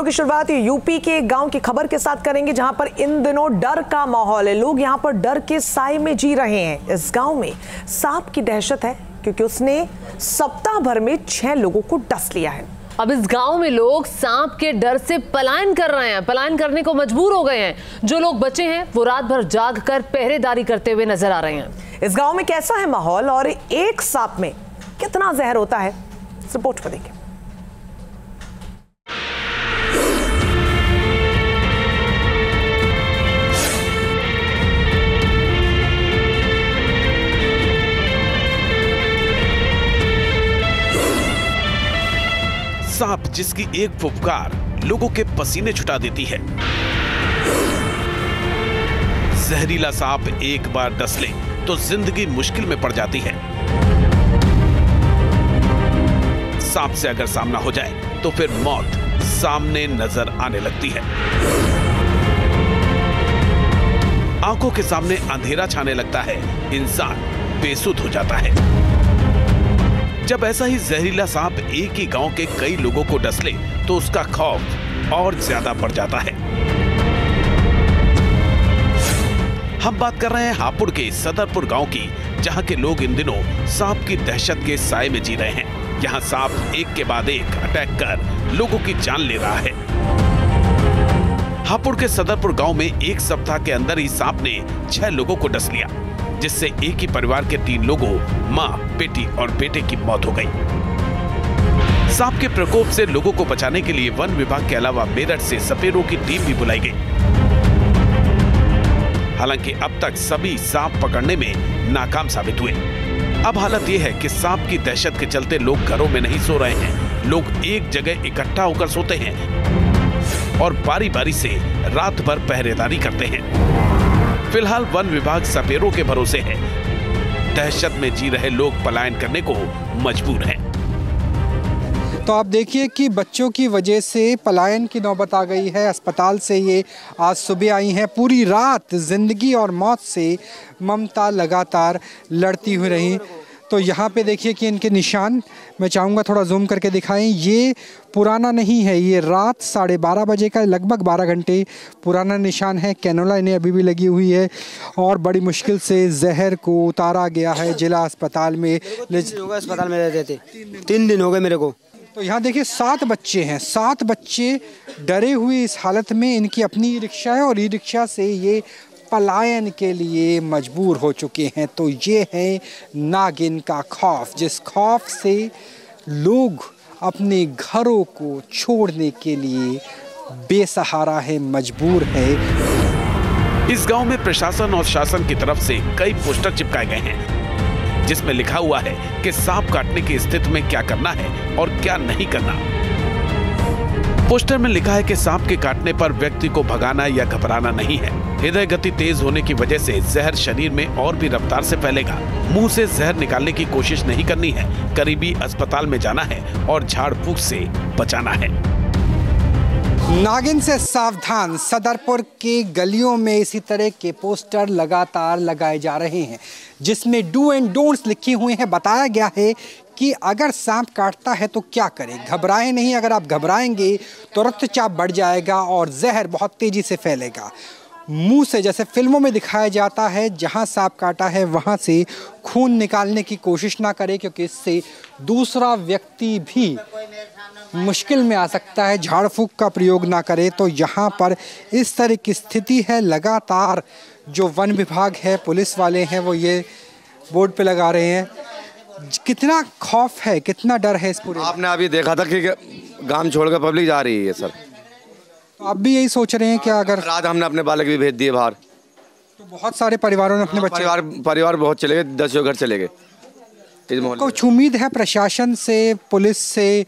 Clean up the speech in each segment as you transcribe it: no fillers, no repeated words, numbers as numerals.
की शुरुआत यूपी के गांव की खबर के साथ करेंगे, जहां पर इन दिनों डर का माहौल है। लोग यहां पर डर के साए में जी रहे हैं। इस गांव में सांप की दहशत है क्योंकि उसने सप्ताह भर में 6 लोगों को डस लिया है। अब इस गांव में लोग सांप के डर से पलायन कर रहे हैं, पलायन करने को मजबूर हो गए हैं। जो लोग बचे हैं वो रात भर जाग कर पहरेदारी करते हुए नजर आ रहे हैं। इस गांव में कैसा है माहौल और एक सांप में कितना जहर होता है, इस रिपोर्ट को देखिए। सांप जिसकी एक फुफकार लोगों के पसीने छुटा देती है। जहरीला सांप एक बार डस ले तो जिंदगी मुश्किल में पड़ जाती है। सांप से अगर सामना हो जाए तो फिर मौत सामने नजर आने लगती है। आंखों के सामने अंधेरा छाने लगता है, इंसान बेसुध हो जाता है। जब ऐसा ही जहरीला सांप एक ही गांव के कई लोगों को डस ले तो उसका खौफ और ज्यादा बढ़ जाता है। हम बात कर रहे हैं हापुड़ के सदरपुर गांव की, जहां के लोग इन दिनों सांप की दहशत के साए में जी रहे हैं। यहां सांप एक के बाद एक अटैक कर लोगों की जान ले रहा है। हापुड़ के सदरपुर गांव में एक सप्ताह के अंदर ही सांप ने 6 लोगों को डस लिया, जिससे एक ही परिवार के 3 लोगों, मां, बेटी और बेटे की मौत हो गई। सांप के प्रकोप से लोगों को बचाने के लिए वन विभाग के अलावा मेरठ से सपेरों की टीम भी बुलाई गई। हालांकि अब तक सभी सांप पकड़ने में नाकाम साबित हुए। अब हालत यह है कि सांप की दहशत के चलते लोग घरों में नहीं सो रहे हैं। लोग एक जगह इकट्ठा होकर सोते हैं और बारी बारी से रात भर पहरेदारी करते हैं। फिलहाल वन विभाग सपेरों के भरोसे है। दहशत में जी रहे लोग पलायन करने को मजबूर हैं। तो आप देखिए कि बच्चों की वजह से पलायन की नौबत आ गई है। अस्पताल से ये आज सुबह आई हैं। पूरी रात जिंदगी और मौत से ममता लगातार लड़ती हुई रही। तो यहाँ पे देखिए कि इनके निशान मैं चाहूँगा थोड़ा जूम करके दिखाएं। ये पुराना नहीं है, ये रात 12:30 बजे का लगभग 12 घंटे पुराना निशान है। कैनोला इन्हें अभी भी लगी हुई है और बड़ी मुश्किल से जहर को उतारा गया है जिला अस्पताल में। अस्पताल में रहते थे 3 दिन हो गए मेरे को। तो यहाँ देखिए 7 बच्चे हैं, 7 बच्चे डरे हुए इस हालत में। इनकी अपनी ई रिक्शा है और ई रिक्शा से ये पलायन के लिए मजबूर हो चुके हैं। तो ये है नागिन का खौफ, जिस खौफ से लोग अपने घरों को छोड़ने के लिए बेसहारा है, मजबूर है। इस गांव में प्रशासन और शासन की तरफ से कई पोस्टर चिपकाए गए हैं, जिसमें लिखा हुआ है कि सांप काटने की स्थिति में क्या करना है और क्या नहीं करना। पोस्टर में लिखा है कि सांप के काटने पर व्यक्ति को भगाना या घबराना नहीं है। हृदय गति तेज होने की वजह से जहर शरीर में और भी रफ्तार से फैलेगा। मुंह से जहर निकालने की कोशिश नहीं करनी है। करीबी अस्पताल में जाना है और झाड़ फूक से बचाना है। नागिन से सावधान, सदरपुर के गलियों में इसी तरह के पोस्टर लगातार लगाए जा रहे हैं, जिसमें डू एंड डोंट्स लिखे हुए हैं। बताया गया है कि अगर सांप काटता है तो क्या करें, घबराएं नहीं। अगर आप घबराएंगे तो रक्तचाप बढ़ जाएगा और जहर बहुत तेजी से फैलेगा। मुंह से, जैसे फिल्मों में दिखाया जाता है, जहां सांप काटा है वहां से खून निकालने की कोशिश ना करें, क्योंकि इससे दूसरा व्यक्ति भी मुश्किल में आ सकता है। झाड़ फूक का प्रयोग ना करें। तो यहाँ पर इस तरह की स्थिति है। लगातार जो वन विभाग है, पुलिस वाले हैं, वो ये बोर्ड पे लगा रहे हैं। कितना खौफ है, कितना डर है इस पूरे। आपने अभी देखा था कि गांव छोड़कर पब्लिक जा रही है सर। तो आप भी यही सोच रहे हैं कि अगर रात हमने अपने बालक भी भेज दिए बाहर, तो बहुत सारे परिवारों ने अपने बच्चे परिवार बहुत चले गए, 10 घर चले गए। कुछ उम्मीद है प्रशासन से, पुलिस से?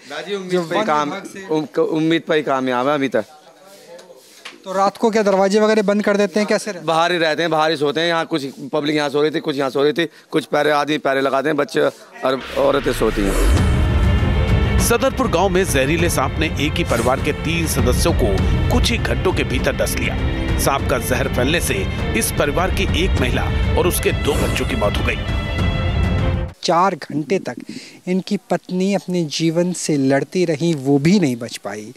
उम्मीद पर ही कामयाब है अभी तक। तो रात को क्या दरवाजे वगैरह बंद कर देते हैं, कैसे? बाहर ही रहते हैं, बाहर ही सोते हैं। यहाँ कुछ पब्लिक यहाँ सो रही थी, कुछ यहाँ सो रही थी, कुछ आदमी पैरे लगाते हैं, बच्चे और औरतें सोती हैं। सदरपुर गांव में जहरीले सांप ने एक ही परिवार के 3 सदस्यों को कुछ ही घंटों के भीतर डस लिया। सांप का जहर फैलने से इस परिवार की एक महिला और उसके 2 बच्चों की मौत हो गई। 4 घंटे तक इनकी पत्नी अपने जीवन से लड़ती रही, वो भी नहीं बच पाई।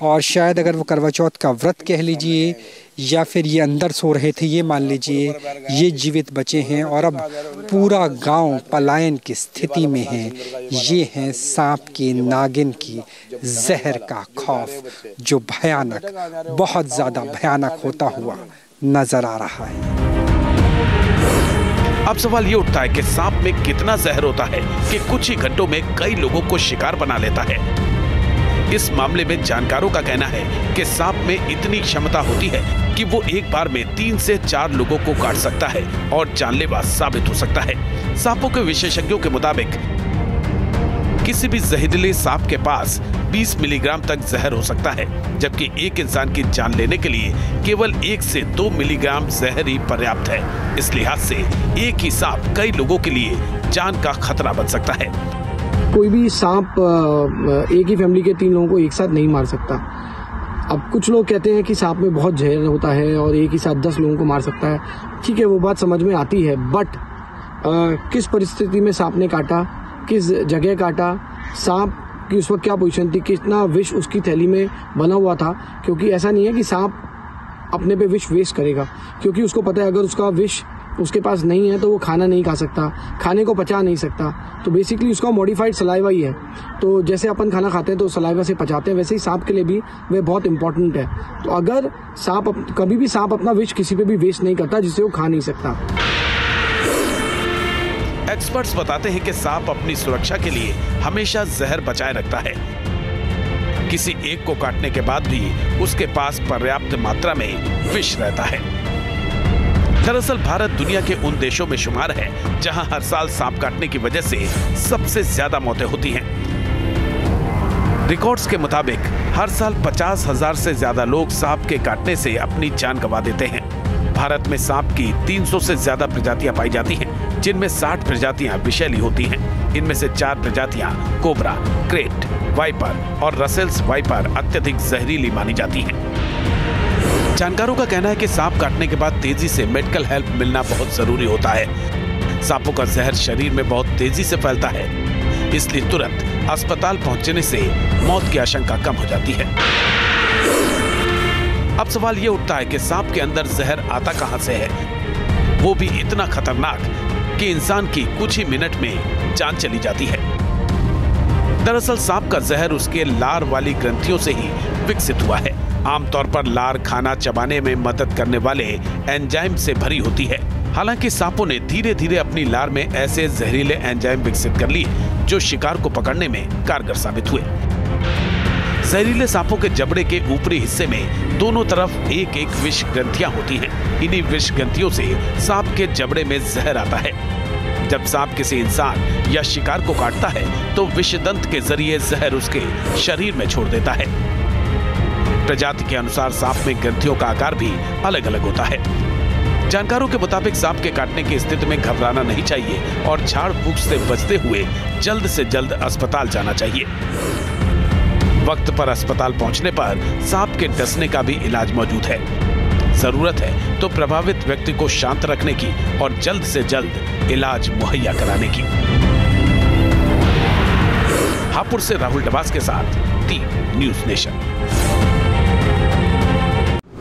और शायद अगर वो करवा चौथ का व्रत कह लीजिए या फिर ये अंदर सो रहे थे, ये मान लीजिए, ये जीवित बचे हैं। और अब पूरा गांव पलायन की स्थिति में है। ये है सांप की, नागिन की जहर का खौफ जो भयानक, बहुत ज़्यादा भयानक होता हुआ नजर आ रहा है। अब सवाल ये उठता है कि सांप में कितना जहर होता है कि कुछ ही घंटों में कई लोगों को शिकार बना लेता है। इस मामले में जानकारों का कहना है कि सांप में इतनी क्षमता होती है कि वो एक बार में 3 से 4 लोगों को काट सकता है और जानलेवा साबित हो सकता है। सांपों के विशेषज्ञों के मुताबिक किसी भी जहरीले सांप के पास 20 मिलीग्राम तक जहर हो सकता है, जबकि एक इंसान की जान लेने के लिए केवल 1 से 2 मिलीग्राम जहर ही पर्याप्त है। इस लिहाज से एक ही सांप कई लोगों के लिए जान का खतरा बन सकता है। कोई भी सांप एक ही फैमिली के 3 लोगों को एक साथ नहीं मार सकता। अब कुछ लोग कहते हैं कि सांप में बहुत जहर होता है और एक ही साथ 10 लोगों को मार सकता है। ठीक है, वो बात समझ में आती है, बट किस परिस्थिति में सांप ने काटा, किस जगह काटा, सांप की उस वक्त क्या पोजीशन थी, कितना विष उसकी थैली में बना हुआ था। क्योंकि ऐसा नहीं है कि सांप अपने पे विष वेस्ट करेगा, क्योंकि उसको पता है अगर उसका विष उसके पास नहीं है तो वो खाना नहीं खा सकता, खाने को पचा नहीं सकता। तो बेसिकली उसका मॉडिफाइड सलाइवा ही है। तो जैसे अपन खाना खाते हैं तो सलाइवा से पचाते हैं, वैसे ही सांप के लिए भी वह बहुत इंपॉर्टेंट है। तो अगर सांप कभी भी सांप अपना विष किसी पे भी वेस्ट नहीं करता जिससे वो खा नहीं सकता। एक्सपर्ट्स बताते हैं कि सांप अपनी सुरक्षा के लिए हमेशा जहर बचाए रखता है। किसी एक को काटने के बाद भी उसके पास पर्याप्त मात्रा में विष रहता है। दरअसल भारत दुनिया के उन देशों में शुमार है जहां हर साल सांप काटने की वजह से सबसे ज्यादा मौतें होती हैं। रिकॉर्ड्स के मुताबिक हर साल 50,000 से ज्यादा लोग सांप के काटने से अपनी जान गंवा देते हैं। भारत में सांप की 300 से ज्यादा प्रजातियां पाई जाती हैं, जिनमें 60 प्रजातियां विषैली होती हैं। इनमें से 4 प्रजातियां कोबरा, क्रेट, वाइपर और रसेल्स वाइपर अत्यधिक जहरीली मानी जाती हैं। जानकारों का कहना है कि सांप काटने के बाद तेजी से मेडिकल हेल्प मिलना बहुत जरूरी होता है। सांपों का जहर शरीर में बहुत तेजी से फैलता है, इसलिए तुरंत अस्पताल पहुंचने से मौत की आशंका कम हो जाती है। अब सवाल ये उठता है कि सांप के अंदर जहर आता कहां से है, वो भी इतना खतरनाक कि इंसान की कुछ ही मिनट में जान चली जाती है। दरअसल सांप का जहर उसके लार वाली ग्रंथियों से ही विकसित हुआ है। आमतौर पर लार खाना चबाने में मदद करने वाले एंजाइम से भरी होती है। हालांकि सांपों ने धीरे धीरे अपनी लार में ऐसे जहरीले एंजाइम विकसित कर लिए जो शिकार को पकड़ने में कारगर साबित हुए। जहरीले सांपों के जबड़े के ऊपरी हिस्से में दोनों तरफ एक एक विष ग्रंथियां होती हैं। इन्हीं विष ग्रंथियों से सांप के जबड़े में जहर आता है। जब सांप किसी इंसान या शिकार को काटता है तो विषदंत के जरिए जहर उसके शरीर में छोड़ देता है। प्रजाति के अनुसार सांप में ग्रंथियों का आकार भी अलग अलग होता है। जानकारों के मुताबिक सांप के काटने की स्थिति में घबराना नहीं चाहिए और झाड़ फूंक से बचते हुए जल्द से जल्द अस्पताल जाना चाहिए। वक्त पर अस्पताल पहुंचने पर सांप के डसने का भी इलाज मौजूद है। जरूरत है तो प्रभावित व्यक्ति को शांत रखने की और जल्द से जल्द इलाज मुहैया कराने की। हापुड़ से राहुल डबास के साथ team news nation.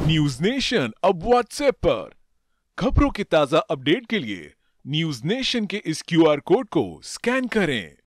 News nation अब व्हाट्सएप पर खबरों की ताजा अपडेट के लिए न्यूज नेशन के इस QR कोड को स्कैन करें।